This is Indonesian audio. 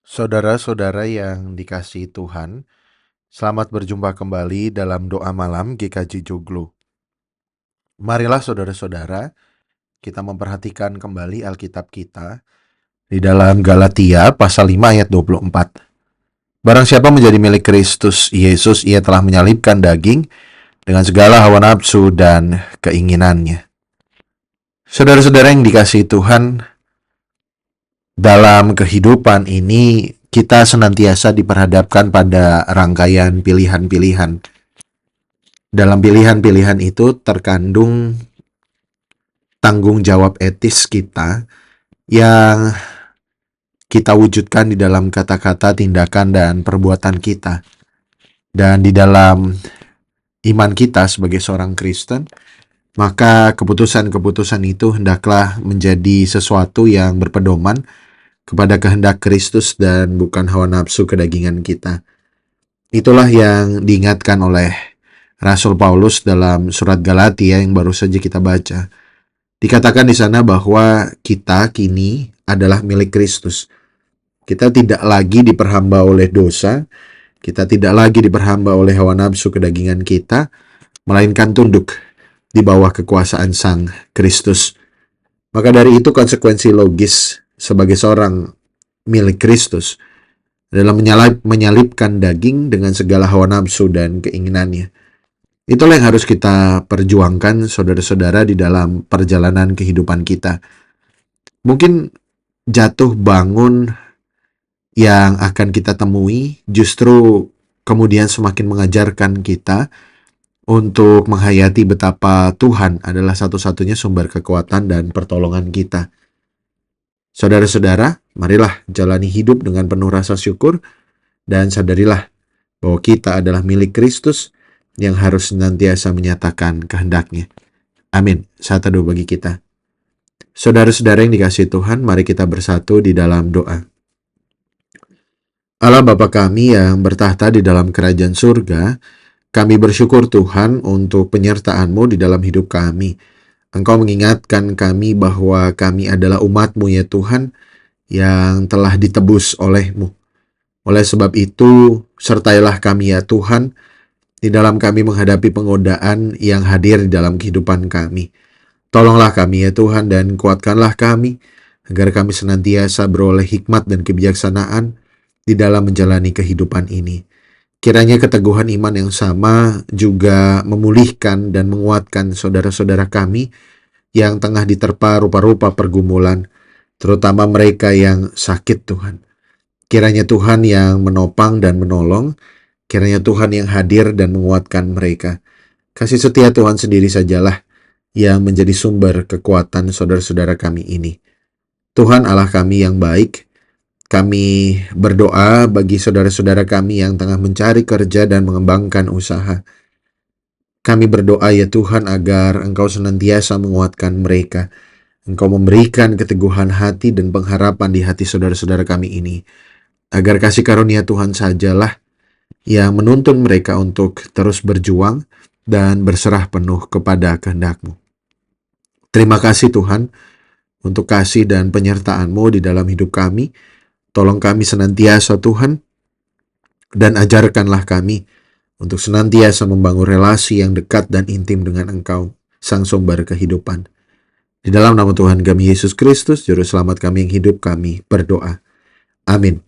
Saudara-saudara yang dikasihi Tuhan, selamat berjumpa kembali dalam doa malam GKJ Joglo. Marilah saudara-saudara, kita memperhatikan kembali Alkitab kita di dalam Galatia pasal 5 ayat 24. Barang siapa menjadi milik Kristus Yesus, ia telah menyalibkan daging dengan segala hawa nafsu dan keinginannya. Saudara-saudara yang dikasihi Tuhan, dalam kehidupan ini kita senantiasa diperhadapkan pada rangkaian pilihan-pilihan. Dalam pilihan-pilihan itu terkandung tanggung jawab etis kita yang kita wujudkan di dalam kata-kata, tindakan, dan perbuatan kita. Dan di dalam iman kita sebagai seorang Kristen, maka keputusan-keputusan itu hendaklah menjadi sesuatu yang berpedoman kepada kehendak Kristus dan bukan hawa nafsu kedagingan kita. Itulah yang diingatkan oleh Rasul Paulus dalam surat Galatia yang baru saja kita baca. Dikatakan di sana bahwa kita kini adalah milik Kristus. Kita tidak lagi diperhamba oleh dosa, kita tidak lagi diperhamba oleh hawa nafsu kedagingan kita, melainkan tunduk di bawah kekuasaan Sang Kristus. Maka dari itu konsekuensi logis sebagai seorang milik Kristus adalah menyalibkan daging dengan segala hawa nafsu dan keinginannya. Itulah yang harus kita perjuangkan, saudara-saudara, di dalam perjalanan kehidupan kita. Mungkin jatuh bangun yang akan kita temui justru kemudian semakin mengajarkan kita untuk menghayati betapa Tuhan adalah satu-satunya sumber kekuatan dan pertolongan kita. Saudara-saudara, marilah jalani hidup dengan penuh rasa syukur dan sadarilah bahwa kita adalah milik Kristus yang harus senantiasa menyatakan kehendak-Nya. Amin. Saat teduh bagi kita. Saudara-saudara yang dikasihi Tuhan, mari kita bersatu di dalam doa. Allah Bapa kami yang bertahta di dalam kerajaan surga, kami bersyukur Tuhan untuk penyertaan-Mu di dalam hidup kami. Engkau mengingatkan kami bahwa kami adalah umat-Mu ya Tuhan, yang telah ditebus oleh-Mu. Oleh sebab itu, sertailah kami ya Tuhan, di dalam kami menghadapi penggodaan yang hadir di dalam kehidupan kami. Tolonglah kami ya Tuhan dan kuatkanlah kami, agar kami senantiasa beroleh hikmat dan kebijaksanaan di dalam menjalani kehidupan ini. Kiranya keteguhan iman yang sama juga memulihkan dan menguatkan saudara-saudara kami yang tengah diterpa rupa-rupa pergumulan, terutama mereka yang sakit Tuhan. Kiranya Tuhan yang menopang dan menolong, kiranya Tuhan yang hadir dan menguatkan mereka. Kasih setia Tuhan sendiri sajalah yang menjadi sumber kekuatan saudara-saudara kami ini. Tuhan Allah kami yang baik, kami berdoa bagi saudara-saudara kami yang tengah mencari kerja dan mengembangkan usaha. Kami berdoa ya Tuhan agar Engkau senantiasa menguatkan mereka. Engkau memberikan keteguhan hati dan pengharapan di hati saudara-saudara kami ini. Agar kasih karunia Tuhan sajalah yang menuntun mereka untuk terus berjuang dan berserah penuh kepada kehendak-Mu. Terima kasih Tuhan untuk kasih dan penyertaan-Mu di dalam hidup kami. Tolong kami senantiasa Tuhan, dan ajarkanlah kami untuk senantiasa membangun relasi yang dekat dan intim dengan Engkau, Sang Sumber kehidupan. Di dalam nama Tuhan kami Yesus Kristus, Juru Selamat kami yang hidup, kami berdoa. Amin.